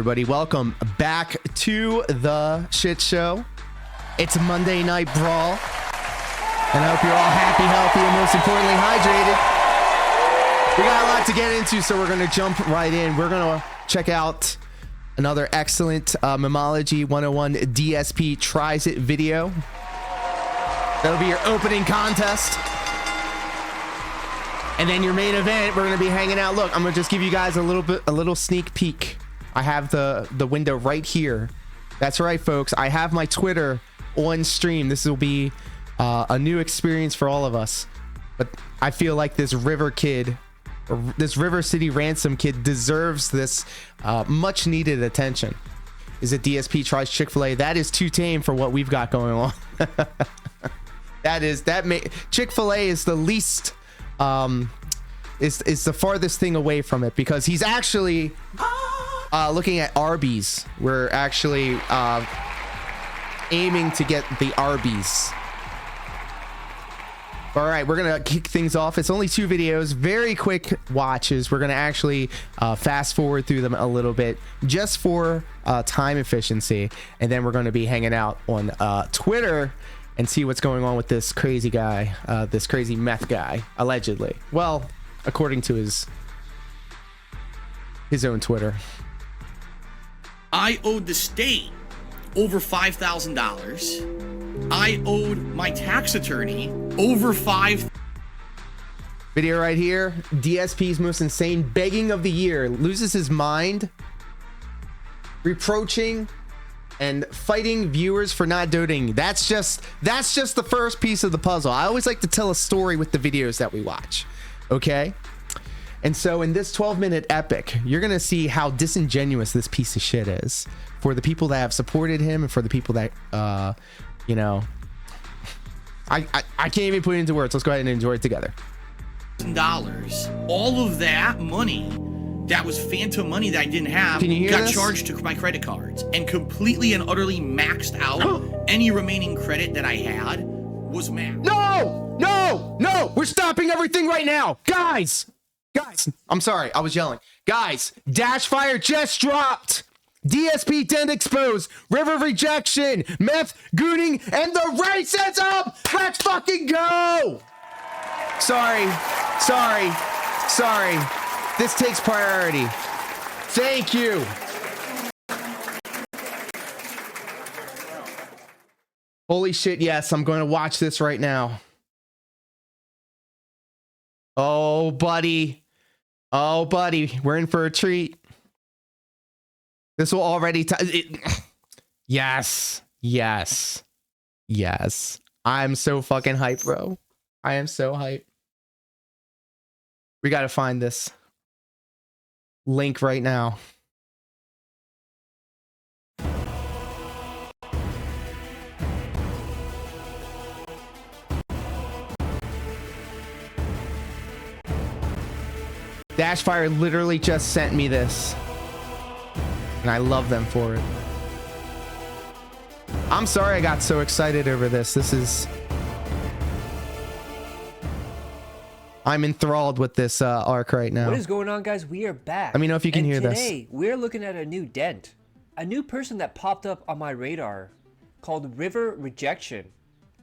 everybody? Welcome back to the shit show. It's Monday Night Brawl, and I hope you're all happy, healthy, and most importantly, hydrated. We got a lot to get into, so we're going to jump right in. We're going to check out another excellent Memology 101 DSP Tries It video. That'll be your opening contest. And then your main event, we're going to be hanging out. Look, I'm going to just give you guys a little sneak peek. I have the window right here. That's right, folks. I have my Twitter on stream. This will be a new experience for all of us. But I feel like this River kid, or this River City Ransom kid, deserves this much needed attention. Is it DSP tries Chick-fil-A? That is too tame for what we've got going on. Chick-fil-A is the least is the farthest thing away from it, because he's actually looking at Arby's. We're actually aiming to get the Arby's. All right, we're gonna kick things off. It's only 2 videos, very quick watches. We're gonna actually fast forward through them a little bit just for time efficiency, and then we're gonna be hanging out on Twitter and see what's going on with this crazy guy, this crazy meth guy, allegedly. Well, according to his own Twitter. I owed the state over $5,000. I owed my tax attorney over Video right here. DSP's most insane begging of the year. Loses his mind. Reproaching and fighting viewers for not donating. That's just the first piece of the puzzle. I always like to tell a story with the videos that we watch. Okay? And so in this 12-minute epic, you're going to see how disingenuous this piece of shit is for the people that have supported him and for the people that, you know, I can't even put it into words. Let's go ahead and enjoy it together. All of that money that was phantom money that I didn't have got charged to my credit cards, and completely and utterly maxed out. Any remaining credit that I had was maxed. No, we're stopping everything right now. Guys, I'm sorry, I was yelling. Guys, Dashfire just dropped. DSP dent exposed, River Rejection, meth gooning, and the race is up. Let's fucking go. Sorry. This takes priority. Thank you. Holy shit, yes, I'm going to watch this right now. Oh, buddy, we're in for a treat. This will already yes. I'm so fucking hyped, bro. I am so hyped. We got to find this link right now. Dashfire literally just sent me this, and I love them for it. I'm sorry I got so excited over this. I'm enthralled with this arc right now. What is going on, guys? We are back. Let me know if you can hear this. Today, we're looking at a new dent. A new person that popped up on my radar called River Rejection.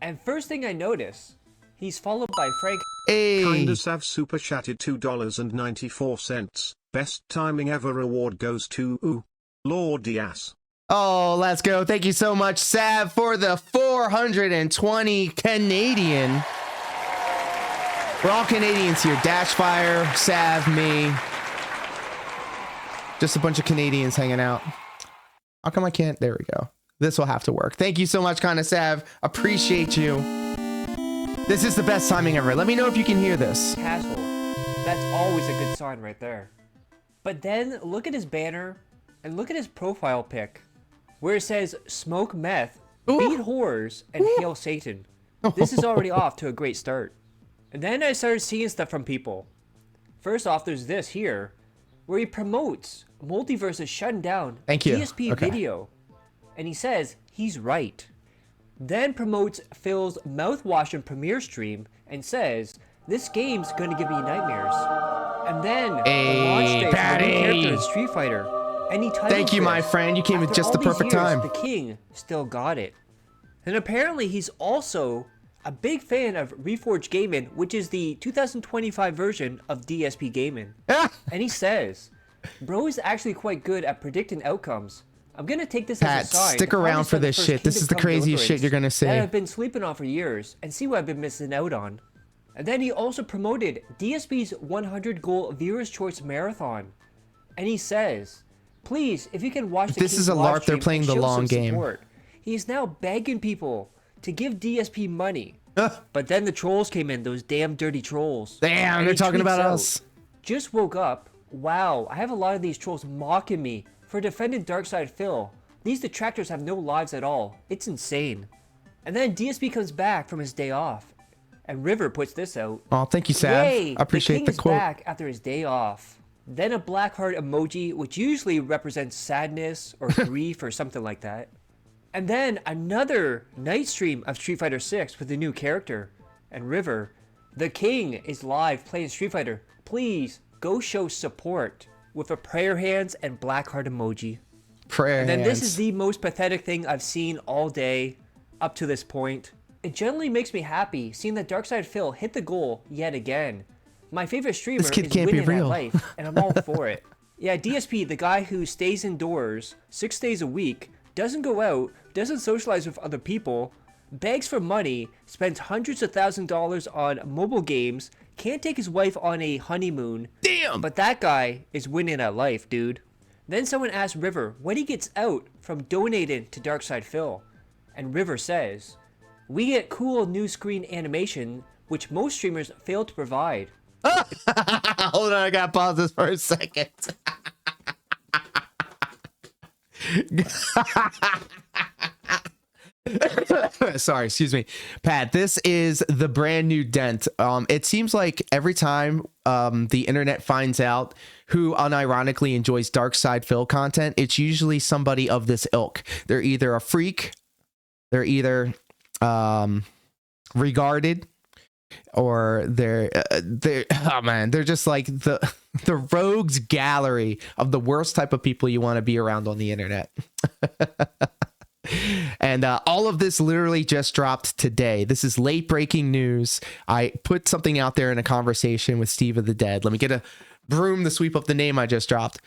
And first thing I notice, he's followed by Frank. Hey. Kinda Sav super chatted $2.94. Best timing ever award goes to Lord Diaz. Oh, let's go. Thank you so much, Sav, for the 420 Canadian. We're all Canadians here. Dashfire, Sav, me. Just a bunch of Canadians hanging out. How come I can't? There we go. This will have to work. Thank you so much, Kinda Sav. Appreciate you. This is the best timing ever. Let me know if you can hear this. Casual. That's always a good sign right there. But then look at his banner and look at his profile pic, where it says smoke meth, beat whores, and hail Satan. This is already off to a great start. And then I started seeing stuff from people. First off, there's this here, where he promotes Multiverse's shutting down DSP video. And he says he's right. Then promotes Phil's mouthwash and premiere stream and says this game's gonna give me nightmares. And then the launch day for the new character in Street Fighter. And he Thank you, my friend. You came at just the perfect time. The king still got it. And apparently he's also a big fan of Reforged Gaming, which is the 2025 version of DSP Gaming. And he says, bro is actually quite good at predicting outcomes. I'm gonna take this Pat, as a sign. stick around for this shit. This is the craziest shit you're gonna see. That I've been sleeping on for years and see what I've been missing out on. And then he also promoted DSP's 100 goal Viewers Choice Marathon. And he says, please, if you can watch the This is a LARP, they're playing the long game. Support. He's now begging people to give DSP money. But then the trolls came in, those damn dirty trolls. Damn, they're talking about us. Just woke up. Wow, I have a lot of these trolls mocking me for defending Darkside Phil. These detractors have no lives at all. It's insane. And then DSP comes back from his day off. And River puts this out. Oh, thank you, Sav. Yay, I appreciate the quote. Back after his day off. Then a black heart emoji, which usually represents sadness or grief or something like that. And then another night stream of Street Fighter 6 with a new character. And River, the king is live playing Street Fighter. Please go show support with a prayer hands and black heart emoji. Prayer hands. And then this is the most pathetic thing I've seen all day up to this point. It generally makes me happy seeing that Darkside Phil hit the goal yet again. My favorite streamer this kid is can't winning be real. at life, and I'm all for it. Yeah, DSP, the guy who stays indoors 6 days a week, doesn't go out, doesn't socialize with other people, begs for money, spends hundreds of $1,000s on mobile games, can't take his wife on a honeymoon. Damn! But that guy is winning at life, dude. Then someone asked River what he gets out from donating to Darkside Phil. And River says, we get cool new screen animation, which most streamers fail to provide. Hold on, I gotta pause this for a second. Sorry, excuse me. Pat, this is the brand new dent. It seems like every time the internet finds out who unironically enjoys Darkside Phil content, it's usually somebody of this ilk. They're either a freak, they're either regarded, or they're oh man, they're just like the rogues gallery of the worst type of people you want to be around on the internet. And all of this literally just dropped today. This is late breaking news. I put something out there in a conversation with Steve of the Dead. Let me get a broom to sweep up the name I just dropped.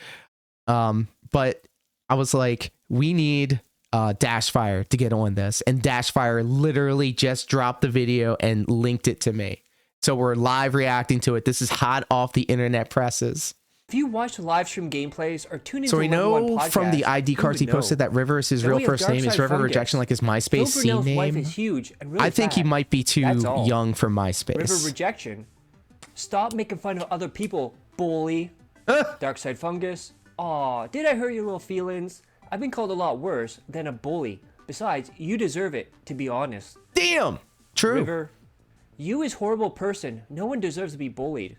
But I was like, we need Dashfire to get on this, and Dashfire literally just dropped the video and linked it to me, so we're live reacting to it. This is hot off the internet presses. If you watch live stream gameplays or tune into so we know from the ID cards he posted that River is his real first name. Is River Rejection like his MySpace scene name? Wife is huge and really I think he might be too young for MySpace. River Rejection. Stop making fun of other people, bully. Darkside Fungus. Aw, did I hurt your little feelings? I've been called a lot worse than a bully. Besides, you deserve it, to be honest. Damn! True. River, you is horrible person. No one deserves to be bullied.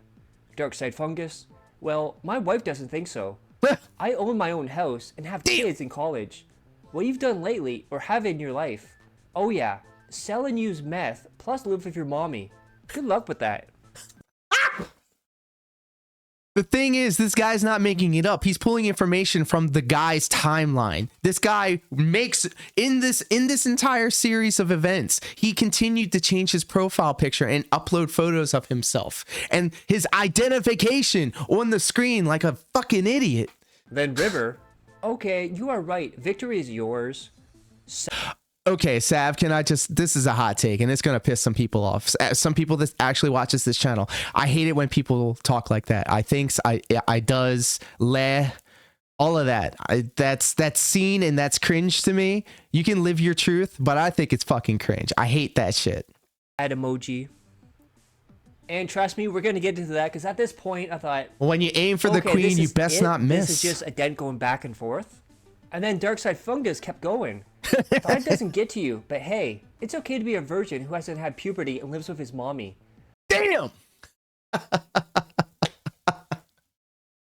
Darkside Fungus. Well, my wife doesn't think so. I own my own house and have kids in college. What you've done lately, or have in your life. Oh yeah, sell and use meth, plus live with your mommy. Good luck with that. The thing is, this guy's not making it up. He's pulling information from the guy's timeline. This guy makes, in this entire series of events, he continued to change his profile picture and upload photos of himself and his identification on the screen like a fucking idiot. Then River, okay, you are right. Victory is yours. Okay, Sav, can I just, this is a hot take and it's going to piss some people off. Some people that actually watches this channel. I hate it when people talk like that. I think I does, all of that. That's seen and that's cringe to me. You can live your truth, but I think it's fucking cringe. I hate that shit. Add emoji. And trust me, we're going to get into that because at this point I thought, when you aim for the queen, you best not miss. This is just a dent going back and forth. And then Darkside Fungus kept going. Thought it doesn't get to you, but hey, it's okay to be a virgin who hasn't had puberty and lives with his mommy. Damn!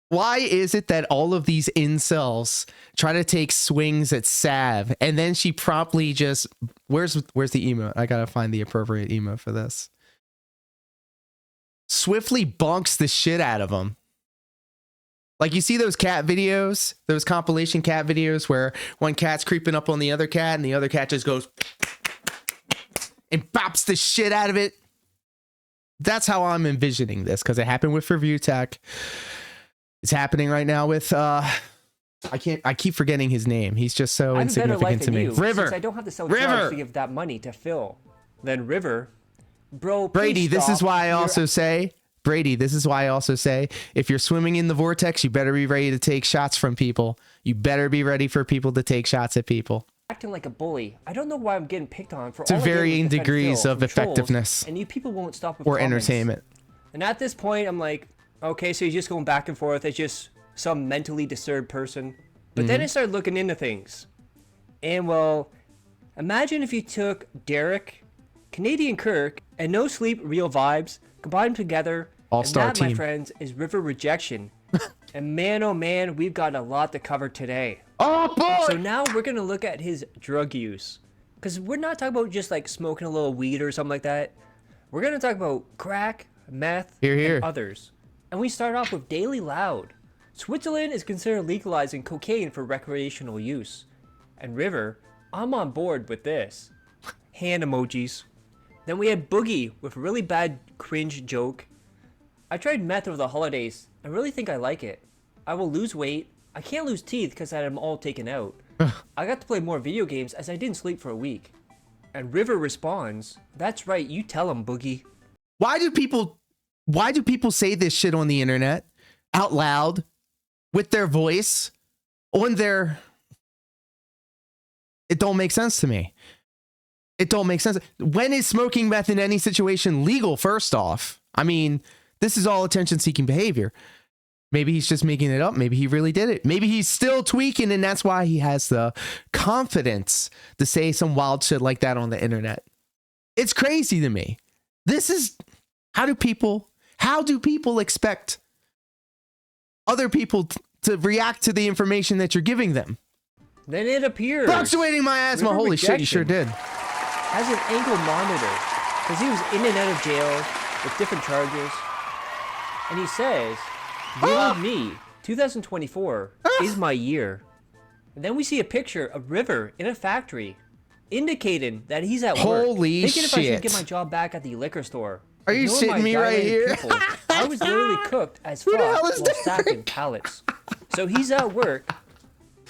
Why is it that all of these incels try to take swings at Sav and then she promptly just, where's the emote? I gotta find the appropriate emote for this. Swiftly bonks the shit out of him. Like you see those cat videos, those compilation cat videos where one cat's creeping up on the other cat and the other cat just goes and bops the shit out of it. That's how I'm envisioning this, because it happened with Review Tech. It's happening right now with I keep forgetting his name. He's just so insignificant to me. River. Since I don't have to sell drugs to give that money to Phil. Then River, bro. Brady, this is why I also say. Brady, this is why I also say, if you're swimming in the vortex, you better be ready to take shots from people. You better be ready for people to take shots at people. Acting like a bully. I don't know why I'm getting picked on for to varying degrees of effectiveness. And you people won't stop with or comments. Entertainment. And at this point, I'm like, okay, so he's just going back and forth. It's just some mentally disturbed person. But then I started looking into things. And well, imagine if you took Derek, Canadian Kirk, and No Sleep Real Vibes, combined them together. All-star team. My friends, is River Rejection. And man, oh man, we've got a lot to cover today. Oh boy! So now we're going to look at his drug use. Because we're not talking about just like smoking a little weed or something like that. We're going to talk about crack, meth, and others. And we start off with Daily Loud. Switzerland is considered legalizing cocaine for recreational use. And River, I'm on board with this. Hand emojis. Then we had Boogie with a really bad cringe joke. I tried meth over the holidays. I really think I like it. I will lose weight. I can't lose teeth because I had them all taken out. I got to play more video games as I didn't sleep for a week. And River responds, that's right, you tell him, Boogie. Why do people say this shit on the internet out loud with their voice on their... It don't make sense to me. It don't make sense. When is smoking meth in any situation legal, first off? I mean, this is all attention-seeking behavior. Maybe he's just making it up. Maybe he really did it. Maybe he's still tweaking, and that's why he has the confidence to say some wild shit like that on the internet. It's crazy to me. This is... How do people expect other people to react to the information that you're giving them? Then it appears... Fluctuating my asthma. River Holy Rejection shit, you sure did. Has an ankle monitor because he was in and out of jail with different charges. And he says, believe me, 2024 is my year. And then we see a picture of River in a factory indicating that he's at work. Holy thinking shit. if I should get my job back at the liquor store. Are you shitting me right here? People, I was literally cooked as fuck while stacking pallets. So he's at work.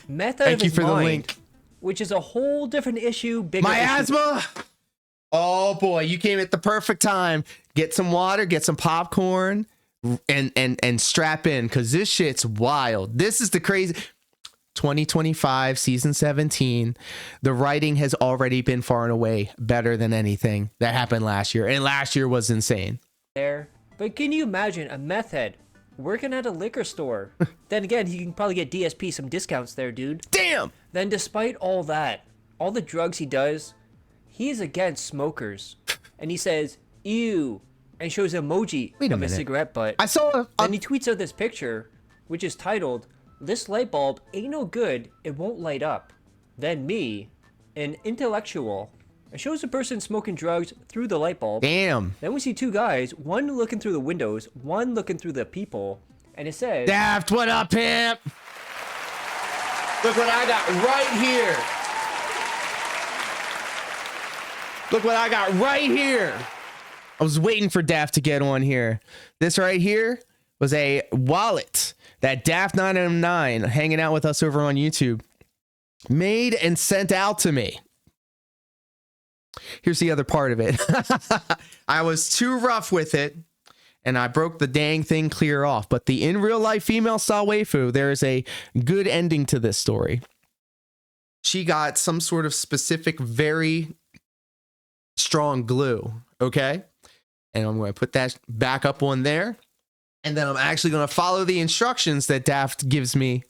Meth out of his mind, the link. Which is a whole different issue. Bigger my issue. asthma. Oh boy, you came at the perfect time. Get some water, get some popcorn, and strap in, because this shit's wild. This is the crazy 2025 season 17. The writing has already been far and away better than anything that happened last year, and last year was insane. But can you imagine a meth head working at a liquor store? Then again, he can probably get DSP some discounts there, dude. Damn. Then despite all that, all the drugs he does, he is against smokers. And he says, ew, and shows an emoji of a cigarette butt. I saw Then he tweets out this picture, which is titled, this light bulb ain't no good, it won't light up. Then me, an intellectual, and shows a person smoking drugs through the light bulb. Damn. Then we see two guys, one looking through the windows, one looking through the people, and it says, Daft, what up, pimp? Look what I got right here. Look what I got right here. I was waiting for Daft to get on here. This right here was a wallet that Daft909, hanging out with us over on YouTube, made and sent out to me. Here's the other part of it. I was too rough with it, and I broke the dang thing clear off. But the in real life female style waifu, there is a good ending to this story. She got some sort of specific, very strong glue. Okay. And I'm going to put that back up on there. And then I'm actually going to follow the instructions that Daft gives me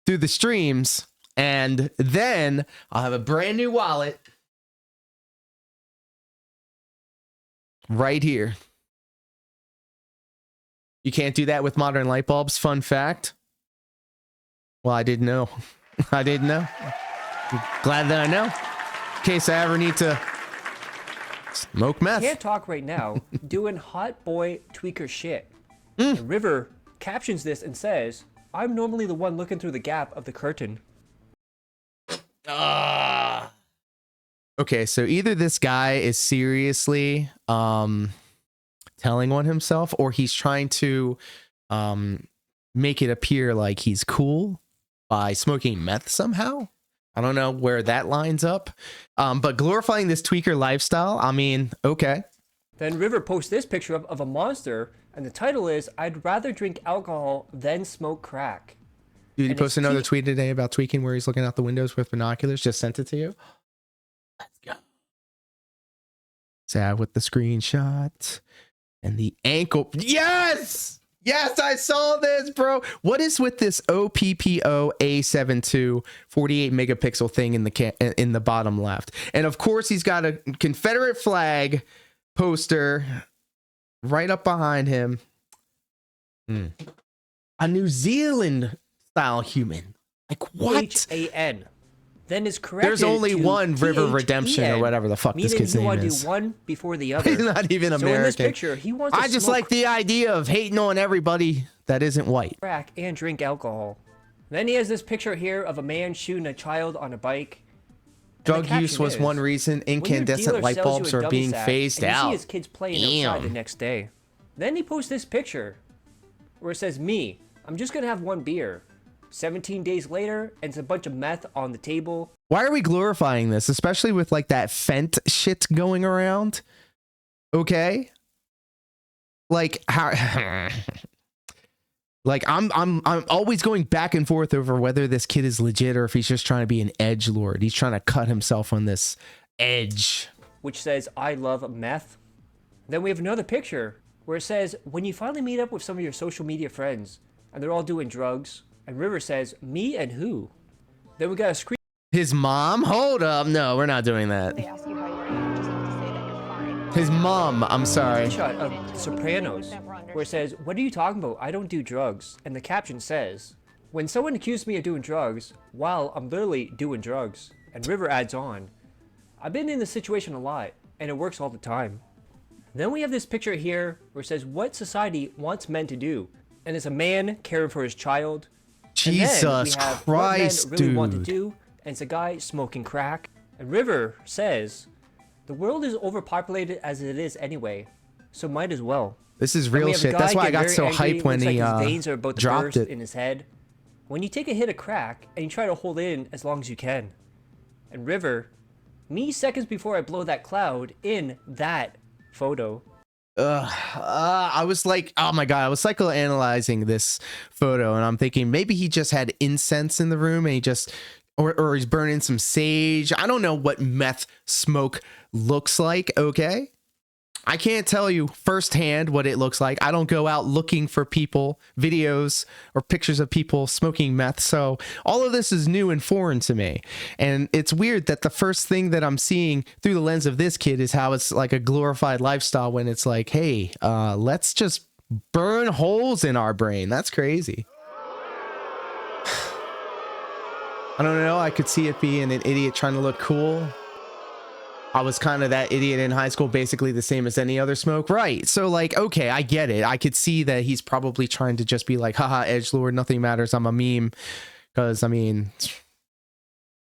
through the streams. And then I'll have a brand new wallet right here. You can't do that with modern light bulbs. Fun fact. Well, I didn't know. I didn't know. I'm glad that I know. In case I ever need to smoke meth. Can't talk right now, doing hot boy tweaker shit. And River captions this and says, I'm normally the one looking through the gap of the curtain. Okay, so either this guy is seriously telling on himself, or he's trying to make it appear like he's cool by smoking meth somehow. I don't know where that lines up. But glorifying this tweaker lifestyle, I mean, okay. Then River posts this picture of a monster, and the title is, I'd rather drink alcohol than smoke crack. Dude, he posted another tweet today about tweaking where he's looking out the windows with binoculars. Just sent it to you. Let's go. Sad with the screenshot. And the ankle. Yes! Yes, I saw this, bro. What is with this OPPO A72 48 megapixel thing in the bottom left? And of course, he's got a Confederate flag poster right up behind him. A New Zealand style human. Like what? HAN. Then is corrected. There's only one River Redemption THEN, or whatever the fuck this kid's name is. Meaning you want to do one before the other. He's not even American. So in this picture, he wants to I just like the idea of hating on everybody that isn't white. Crack and drink alcohol. Then he has this picture here of a man shooting a child on a bike. Drug use was one reason incandescent light bulbs are being phased out. You see his kids playing outside the next day. Then he posts this picture where it says, me, I'm just going to have one beer. 17 days later, and it's a bunch of meth on the table. Why are we glorifying this, especially with like that Fent shit going around? Okay, like how? Like I'm always going back and forth over whether this kid is legit or if he's just trying to be an edgelord. He's trying to cut himself on this edge, which says I love meth. Then we have another picture where it says, when you finally meet up with some of your social media friends and they're all doing drugs. And River says, me and who? Then we got a screen. His mom? Hold up. No, we're not doing that. They ask you how you are, you just have to say that you're fine. His mom. I'm sorry. Shot of Sopranos, where it says, what are you talking about? I don't do drugs. And the caption says, when someone accused me of doing drugs, well, I'm literally doing drugs. And River adds on, I've been in this situation a lot, and it works all the time. Then we have this picture here where it says, what society wants men to do. And it's a man caring for his child. Jesus Christ, really want to do, and it's a guy smoking crack. And River says, the world is overpopulated as it is anyway, so might as well. This is real shit. That's why I got so hyped when he his veins are about to dropped burst it in his head. When you take a hit of crack and you try to hold it in as long as you can. And River, me seconds before I blow that cloud in that photo. I was like, oh my god, I was psychoanalyzing this photo and I'm thinking maybe he just had incense in the room and he just or he's burning some sage. I don't know what meth smoke looks like. Okay, I can't tell you firsthand what it looks like. I don't go out looking for people, videos or pictures of people smoking meth. So all of this is new and foreign to me. And it's weird that the first thing that I'm seeing through the lens of this kid is how it's like a glorified lifestyle when it's like, hey, let's just burn holes in our brain. That's crazy. I don't know. I could see it being an idiot trying to look cool. I was kind of that idiot in high school, basically the same as any other smoke. Right. So like, okay, I get it. I could see that he's probably trying to just be like, haha, edgelord, nothing matters. I'm a meme. Because I mean,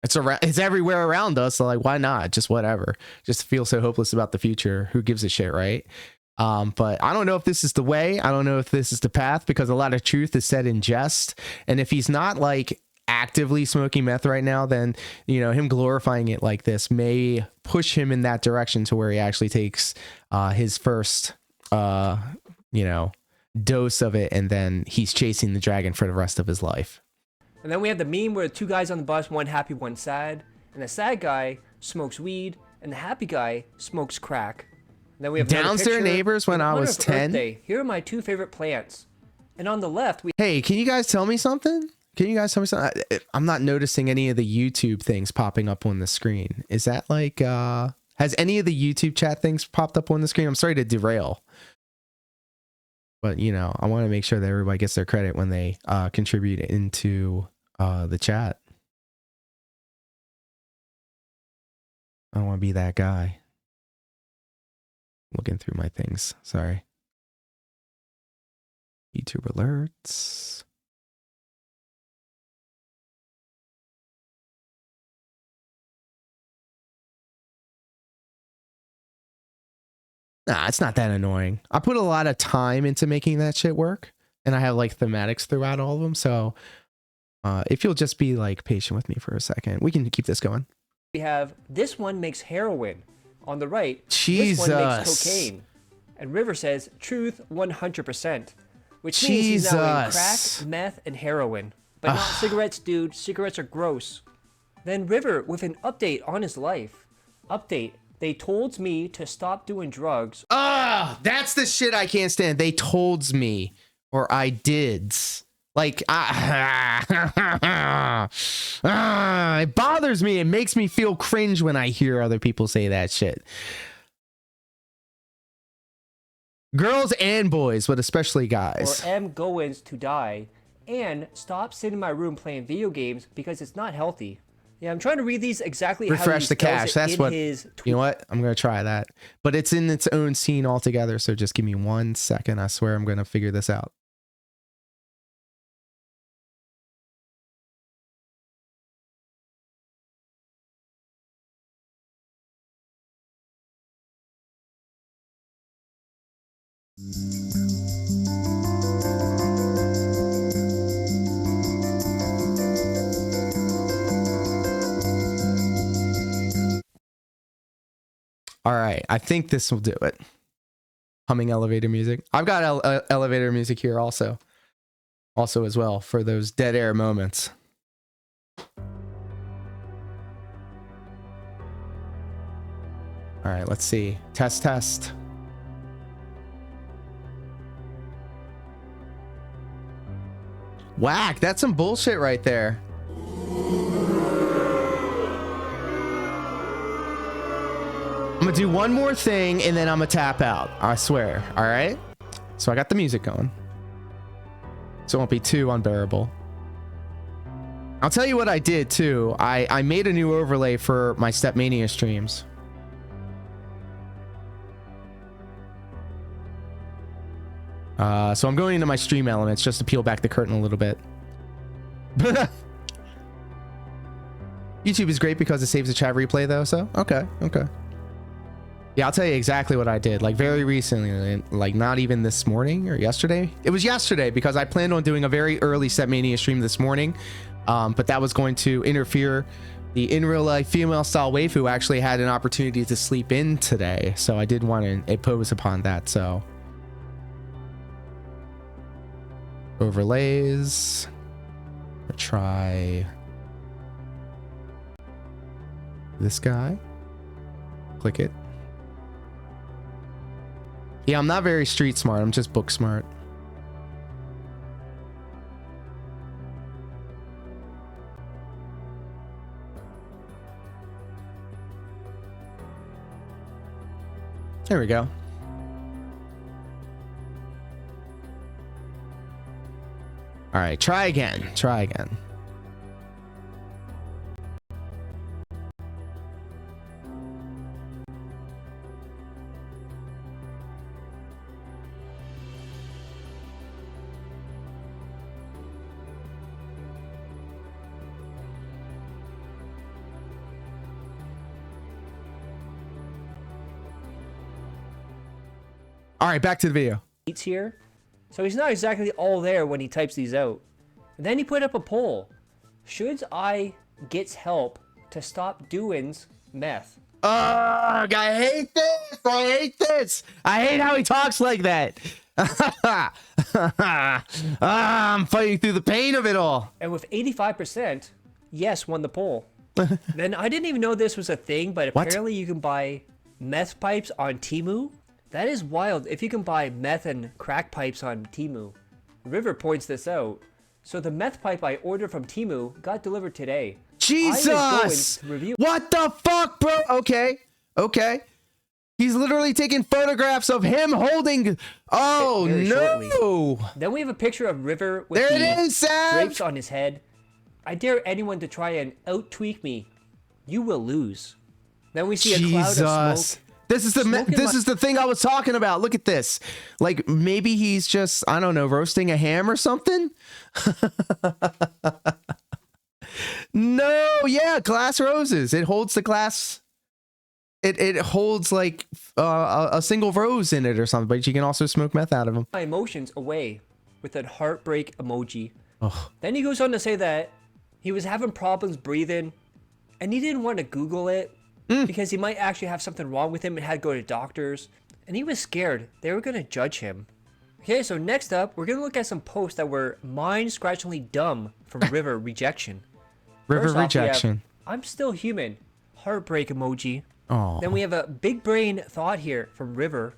it's everywhere around us. So like, why not? Just whatever. Just feel so hopeless about the future. Who gives a shit, right? But I don't know if this is the way. I don't know if this is the path because a lot of truth is said in jest. And if he's not like actively smoking meth right now, then you know him glorifying it like this may push him in that direction to where he actually takes his first you know dose of it and then he's chasing the dragon for the rest of his life. And then we have the meme where two guys on the bus, one happy, one sad, and the sad guy smokes weed and the happy guy smokes crack. And then we have downstairs neighbors when I was 10. Here are my two favorite plants. And on the left we hey, can you guys tell me something? Can you guys tell me something? I'm not noticing any of the YouTube things popping up on the screen. Is that like, has any of the YouTube chat things popped up on the screen? I'm sorry to derail. But, you know, I want to make sure that everybody gets their credit when they contribute into the chat. I don't want to be that guy. Looking through my things. Sorry. YouTube alerts. Nah, it's not that annoying. I put a lot of time into making that shit work, and I have like thematics throughout all of them. So if you'll just be like patient with me for a second, we can keep this going. We have this one makes heroin. On the right, Jesus. This one makes cocaine. And River says truth 100%, which means he's now in crack, meth, and heroin. But not cigarettes, dude. Cigarettes are gross. Then River with an update on his life. Update. They told me to stop doing drugs. That's the shit I can't stand. They told me, or I did. Like, it bothers me. It makes me feel cringe when I hear other people say that shit. Girls and boys, but especially guys. Or am going to die. And stop sitting in my room playing video games because it's not healthy. Yeah, I'm trying to read these exactly Refresh how he the cache. That's what, his tweet. You know what? I'm going to try that. But it's in its own scene altogether. So just give me 1 second. I swear I'm going to figure this out. All right, I think this will do it. Humming elevator music. I've got elevator music here also as well for those dead air moments. All right, let's see. Test. Whack, that's some bullshit right there. I'm gonna do one more thing and then I'm gonna tap out. I swear. All right. So I got the music going. So it won't be too unbearable. I'll tell you what I did too. I made a new overlay for my Stepmania streams. So I'm going into my stream elements just to peel back the curtain a little bit. YouTube is great because it saves the chat replay though. So okay. Yeah, I'll tell you exactly what I did. Like very recently, like not even this morning or yesterday. It was yesterday because I planned on doing a very early Stepmania stream this morning. But that was going to interfere. The in real life female style waifu actually had an opportunity to sleep in today. So I did want to impose upon that. So overlays. Try this guy. Click it. Yeah, I'm not very street smart. I'm just book smart. There we go. All right, try again. All right, back to the video. He's here, so he's not exactly all there when he types these out. And then he put up a poll: should I get help to stop doing meth? Ugh, I hate this. I hate how he talks like that. I'm fighting through the pain of it all. And with 85%, yes won the poll. Then I didn't even know this was a thing, but apparently you can buy meth pipes on Temu. That is wild. If you can buy meth and crack pipes on Temu. River points this out. So the meth pipe I ordered from Temu got delivered today. Jesus! What the fuck, bro? Okay. He's literally taking photographs of him holding. Oh no! Shortly. Then we have a picture of River with there it is, Sam. Drapes on his head. I dare anyone to try and out-tweak me. You will lose. Then we see a cloud of smoke. This is the thing I was talking about. Look at this. Like maybe he's just, I don't know, roasting a ham or something. No, yeah, glass roses. It holds the glass. it holds like a single rose in it or something, but you can also smoke meth out of them. My emotions away with that heartbreak emoji. Oh. Then he goes on to say that he was having problems breathing and he didn't want to Google it because he might actually have something wrong with him and had to go to doctors. And he was scared they were going to judge him. Okay, so next up, we're going to look at some posts that were mind-scratchingly dumb from River Rejection. River Rejection. I'm still human. Heartbreak emoji. Oh. Then we have a big brain thought here from River.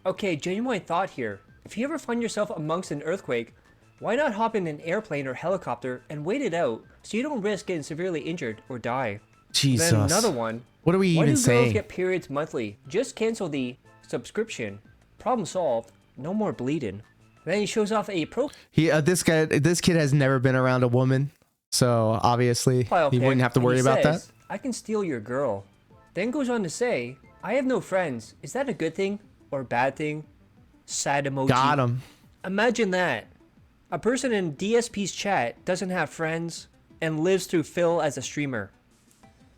Okay, genuine thought here. If you ever find yourself amongst an earthquake, why not hop in an airplane or helicopter and wait it out so you don't risk getting severely injured or die? Jesus. Then another one. What are we even saying? Why do girls get periods monthly? Just cancel the subscription. Problem solved. No more bleeding. Then he shows off a this kid has never been around a woman, so obviously he wouldn't have to worry about that. I can steal your girl. Then goes on to say, I have no friends. Is that a good thing or a bad thing? Sad emoji. Got him. Imagine that. A person in DSP's chat doesn't have friends and lives through Phil as a streamer.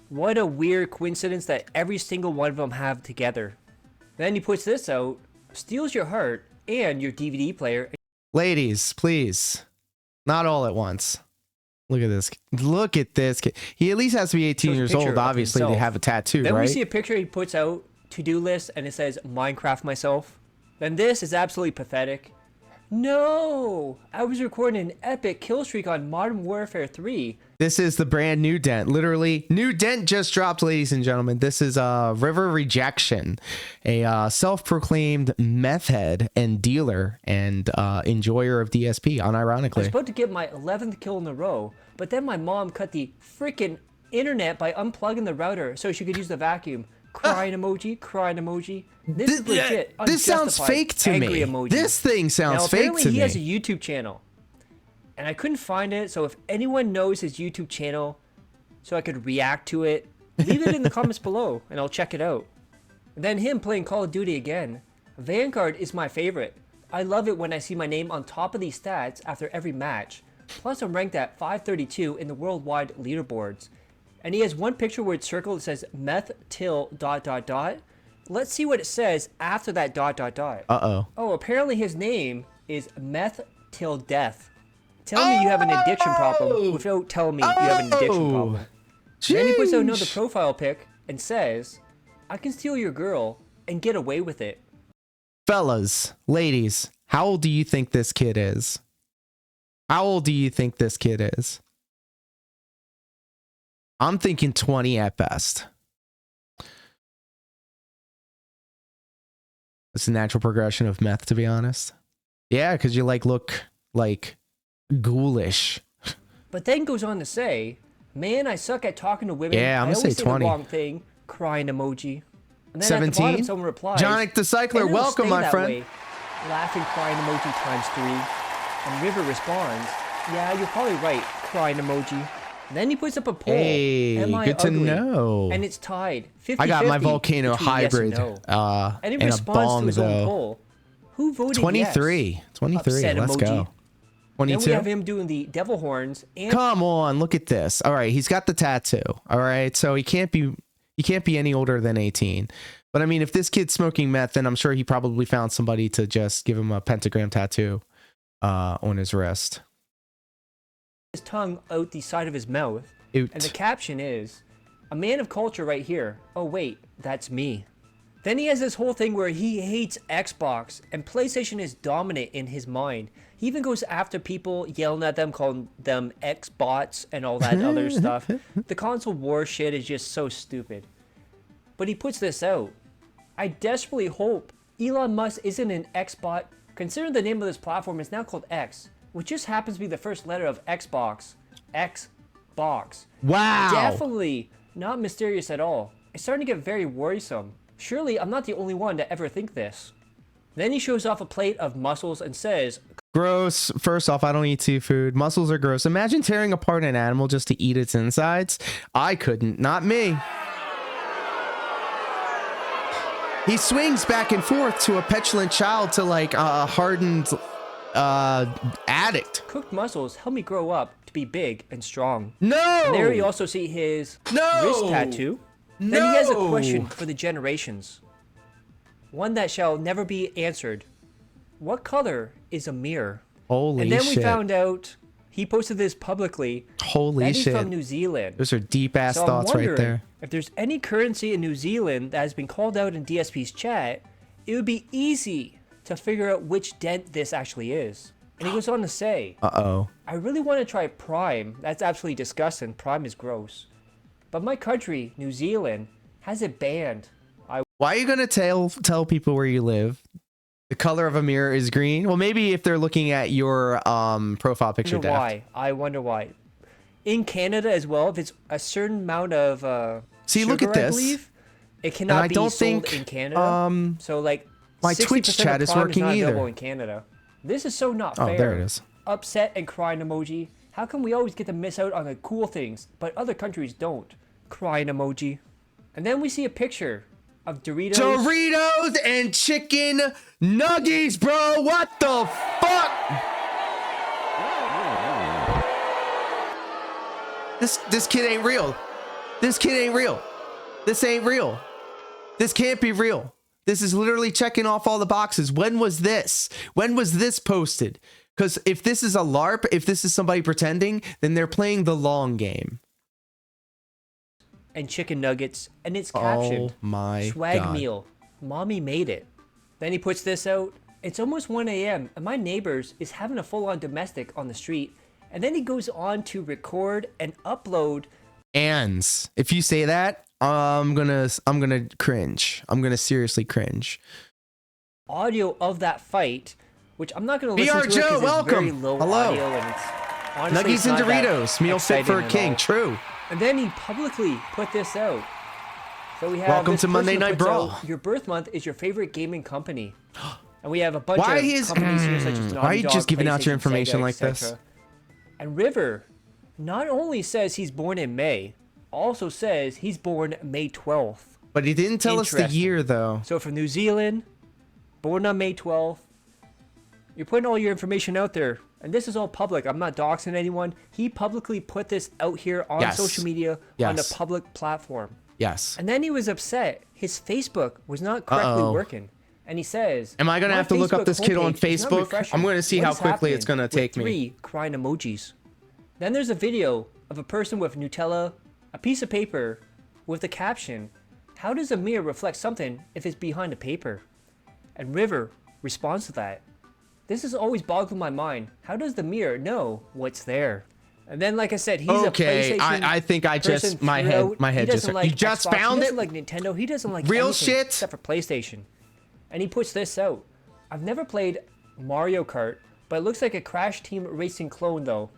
What a weird coincidence that every single one of them have together. Then he puts this out, steals your heart and your DVD player. Ladies, please. Not all at once. Look at this. Look at this kid. He at least has to be 18 years old, obviously, to have a tattoo, then right? We see a picture he puts out, to-do list, and it says, Minecraft myself. Then this is absolutely pathetic. No! I was recording an epic kill streak on Modern Warfare 3. This is the brand new dent. Literally, new dent just dropped, ladies and gentlemen. This is River Rejection, a self-proclaimed meth head and dealer and enjoyer of DSP, unironically. I was about to get my 11th kill in a row, but then my mom cut the freaking internet by unplugging the router so she could use the vacuum. Crying emoji, crying emoji. This is legit. This sounds fake to me. Emoji. This thing sounds fake to me. Apparently he has a YouTube channel. And I couldn't find it, so if anyone knows his YouTube channel so I could react to it, leave it in the comments below and I'll check it out. And then him playing Call of Duty again. Vanguard is my favorite. I love it when I see my name on top of these stats after every match. Plus I'm ranked at 532 in the worldwide leaderboards. And he has one picture where it's circled that says meth till ... Let's see what it says after that ... Uh-oh. Oh, apparently his name is meth till death. Tell me you have an addiction problem without telling me you have an addiction problem. Jeez. Then he puts out another profile pic and says, I can steal your girl and get away with it. Fellas, ladies, how old do you think this kid is? How old do you think this kid is? I'm thinking 20 at best. It's a natural progression of meth, to be honest. Yeah, because you look like ghoulish. But then goes on to say, man, I suck at talking to women. Yeah, I'm gonna say 20. The wrong thing. Crying emoji. And then 17. At the bottom, someone replies, Jonic the Cycler, welcome, my friend. Way. Laughing, crying emoji times 3. And River responds, yeah, you're probably right. Crying emoji. Then he puts up a poll. Hey, Am I good to ugly? know. And it's tied. 50-50 I got my volcano hybrid. Yes and it in responds a bong, to his own poll. Who voted 23. Yes? 23. Upset Let's emoji. go. 22. Then we have him doing the devil horns. And come on, look at this. All right, he's got the tattoo. All right, so he can't be any older than 18. But I mean, if this kid's smoking meth, then I'm sure he probably found somebody to just give him a pentagram tattoo on his wrist. His tongue out the side of his mouth. Oot. And the caption is, a man of culture right here. Oh wait, that's me. Then he has this whole thing where he hates Xbox and PlayStation is dominant in his mind. He even goes after people, yelling at them, calling them Xbots and all that other stuff. The console war shit is just so stupid. But he puts this out. I desperately hope Elon Musk isn't an Xbot, considering the name of this platform is now called X, which just happens to be the first letter of Xbox. Xbox. Wow. Definitely not mysterious at all. It's starting to get very worrisome. Surely I'm not the only one to ever think this. Then he shows off a plate of mussels and says, gross. First off, I don't eat seafood. Mussels are gross. Imagine tearing apart an animal just to eat its insides. I couldn't. Not me. He swings back and forth to a petulant child to like a hardened addict. Cooked mussels help me grow up to be big and strong. No. And there you also see his wrist tattoo. No! Then he has a question for the generations. One that shall never be answered. What color is a mirror? Holy shit. And then we found out he posted this publicly. Holy that he's shit. from New Zealand. Those are deep ass So thoughts right there. if there's any currency in New Zealand that has been called out in DSP's chat, it would be easy to figure out which dent this actually is. And he goes on to say, Uh-oh. I really want to try Prime. That's absolutely disgusting. Prime is gross. But my country, New Zealand, has it banned. Why are you gonna tell people where you live? The color of a mirror is green. Well, maybe if they're looking at your profile picture. Why? I wonder why. In Canada as well, if it's a certain amount of see, sugar, look at this. I believe, it cannot be sold in Canada. So like, my Twitch chat is working either. In Canada, this is so not fair. Oh, there it is. Upset and crying emoji. How come we always get to miss out on the cool things, but other countries don't? Crying emoji. And then we see a picture of Doritos and chicken nuggies, bro. What the fuck? This kid ain't real. This kid ain't real. This ain't real. This can't be real. This is literally checking off all the boxes. When was this? When was this posted? Because if this is a LARP, if this is somebody pretending, then they're playing the long game. And chicken nuggets, and it's captioned, oh my swag God. meal. Mommy made it. Then he puts this out. It's almost 1 a.m. and my neighbors is having a full-on domestic on the street. And then he goes on to record and upload. Ands. If you say that, I'm gonna cringe. I'm gonna seriously cringe. Audio of that fight, which I'm not gonna listen BR to Joe, it welcome. It's very low Hello. audio and it's honestly Nuggies and not that Doritos, meal fit for a exciting king. at all. True. And then he publicly put this out. So we have Welcome this to Monday person Night puts Brawl. out, your birth month is your favorite gaming company. And we have a bunch Why of is companies here such as why are you Naughty just Dog, giving out your PlayStation, information Sega, like this? etc. And River not only says he's born in May, also says he's born May 12th. But he didn't tell us the Interesting. year though. So from New Zealand, born on May 12th. You're putting all your information out there. And this is all public. I'm not doxing anyone. He publicly put this out here on Yes. social media on a Yes. public platform. Yes. And then he was upset. His Facebook was not correctly working. And he says, Am I gonna "My have to look up Facebook this kid on homepage is not Facebook? refreshing. I'm gonna see What how is quickly it's happening?" gonna take With me. 3 crying emojis. Then there's a video of a person with Nutella, a piece of paper with the caption, "How does a mirror reflect something if it's behind a paper?" And River responds to that. This has always boggled my mind. How does the mirror know what's there? And then, like I said, he's Okay, a PlayStation I think I just person my throughout. head He just doesn't like you just Xbox, found he it. doesn't like Nintendo. He doesn't like Real anything shit? except for PlayStation. And he puts this out. I've never played Mario Kart, but it looks like a Crash Team Racing clone though,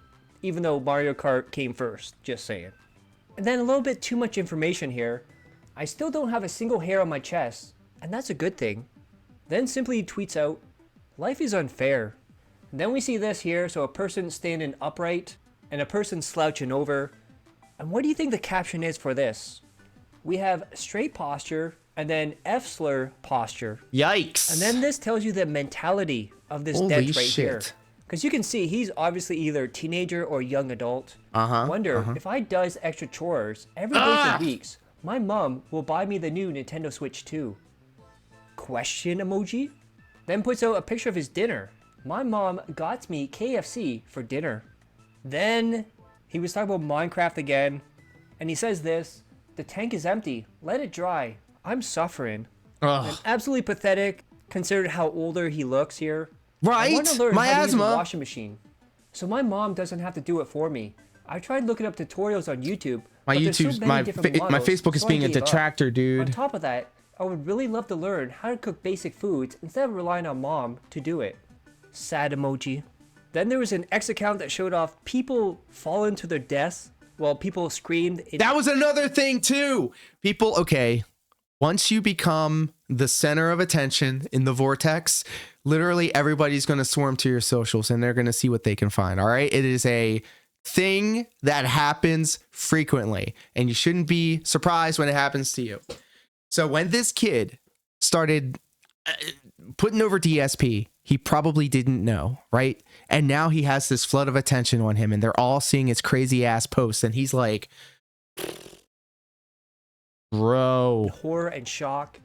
even though Mario Kart came first. Just saying. And then a little bit too much information here. I still don't have a single hair on my chest, and that's a good thing. Then simply tweets out, "Life is unfair." And then we see this here, so a person standing upright and a person slouching over. And what do you think the caption is for this? We have straight posture and then F-slur posture. Yikes. And then this tells you the mentality of this Holy dent right shit. here. Because you can see he's obviously either teenager or young adult. Wonder if I does extra chores every day for weeks, my mom will buy me the new Nintendo Switch 2. Question emoji? Then puts out a picture of his dinner. My mom got me KFC for dinner. Then he was talking about Minecraft again. And he says this, "The tank is empty. Let it dry. I'm suffering." And absolutely pathetic considering how older he looks here. I Right? want to learn My how to use a asthma. washing machine. So my mom doesn't have to do it for me. I tried looking up tutorials on YouTube. My but there's so YouTube's many different my models, Facebook is so I being a gave up. detractor, On dude. top of that, I would really love to learn how to cook basic foods instead of relying on mom to do it. Sad emoji. Then there was an X account that showed off people falling to their deaths while people screamed. That was another thing too. People, okay. Once you become the center of attention in the vortex, literally everybody's going to swarm to your socials and they're going to see what they can find. All right. It is a thing that happens frequently and you shouldn't be surprised when it happens to you. So when this kid started putting over DSP, he probably didn't know, right? And now he has this flood of attention on him and they're all seeing his crazy ass posts and he's like, bro. horror and shock.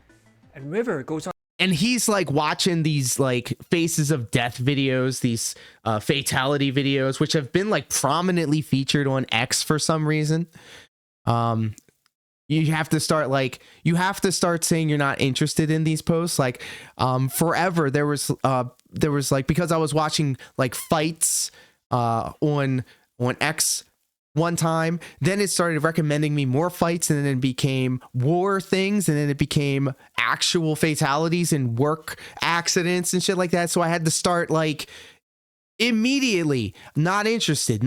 And River goes on. And he's like watching these like faces of death videos, these fatality videos, which have been like prominently featured on X for some reason. You have to start saying you're not interested in these posts. Like forever there was like, because I was watching like fights on X one time, then it started recommending me more fights, and then it became war things, and then it became actual fatalities and work accidents and shit like that. So I had to start like immediately not interested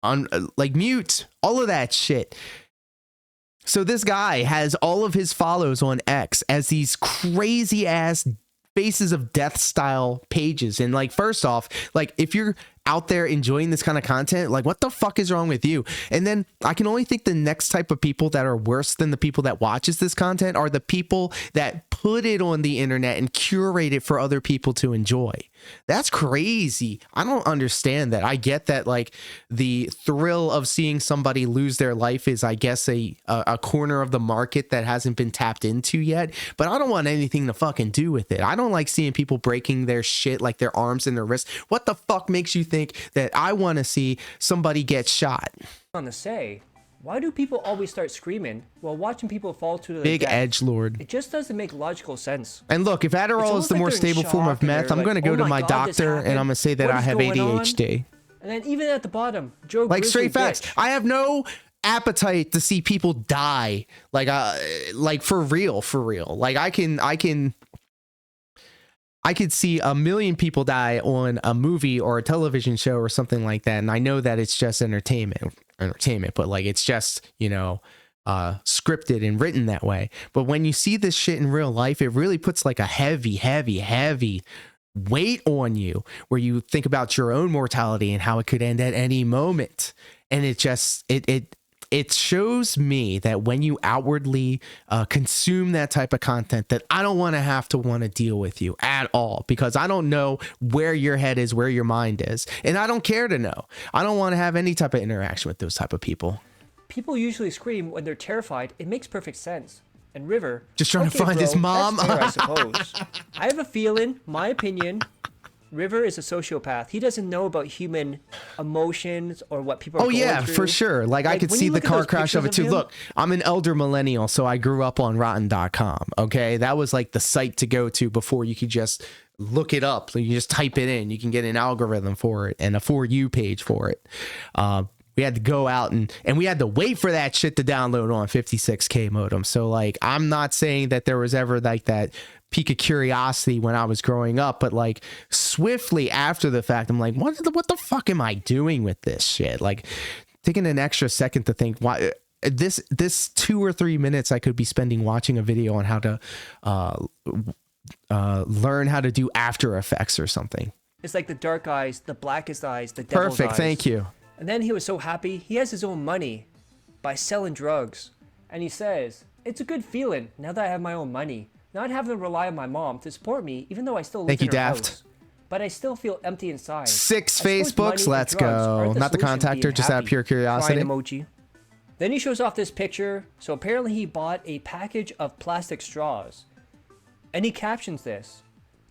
on like mute, all of that shit. So this guy has all of his follows on X as these crazy ass faces of death style pages. And like, first off, like if you're out there enjoying this kind of content, like what the fuck is wrong with you? And then I can only think the next type of people that are worse than the people that watches this content are the people that put it on the internet and curate it for other people to enjoy. That's crazy. I don't understand that. I get that like the thrill of seeing somebody lose their life is, I guess, a corner of the market that hasn't been tapped into yet, but I don't want anything to fucking do with it. I don't like seeing people breaking their shit, like their arms and their wrists. What the fuck makes you think that I want to see somebody get shot? On to say, why do people always start screaming while watching people fall to the big death? edgelord? It just doesn't make logical sense. And look, if Adderall is the like more they're in stable form shock of and meth, they're I'm going to like, go "Oh to my my God, this doctor and happened. I'm going to say that What I is have going on?" ADHD. And then even at the bottom, Joe Like Grizzly straight facts. bitch. I have no appetite to see people die. Like for real. Like I could see a million people die on a movie or a television show or something like that, and I know that it's just entertainment, but like it's just, you know, scripted and written that way. But when you see this shit in real life, it really puts like a heavy weight on you, where you think about your own mortality and how it could end at any moment. And it just it shows me that when you outwardly consume that type of content, that I don't want to deal with you at all, because I don't know where your head is, where your mind is, and I don't care to know. I don't want to have any type of interaction with those type of people. People usually scream when they're terrified. It makes perfect sense. And River, just trying to find his mom. That's fair, I suppose. I have a feeling, my opinion, River is a sociopath. He doesn't know about human emotions or what people are going through. For sure. Like I could see the car crash of it too. Look, I'm an elder millennial, so I grew up on rotten.com. Okay. That was like the site to go to before you could just look it up. You just type it in. You can get an algorithm for it and a For You page for it. We had to go out and we had to wait for that shit to download on 56K modem. So like, I'm not saying that there was ever like that peak of curiosity when I was growing up, but like swiftly after the fact, I'm like, what the fuck am I doing with this shit? Like taking an extra second to think, why this 2 or 3 minutes I could be spending watching a video on how to learn how to do After Effects or something. It's like the dark eyes, the blackest eyes, the devil's Perfect. eyes. Thank you. And then he was so happy, he has his own money by selling drugs. And he says, it's a good feeling now that I have my own money, not having to rely on my mom to support me, even though I still live in her house. But I still feel empty inside. 6 Facebooks, let's go. Not the contactor, just out of pure curiosity. Emoji. Then he shows off this picture. So apparently he bought a package of plastic straws. And he captions this.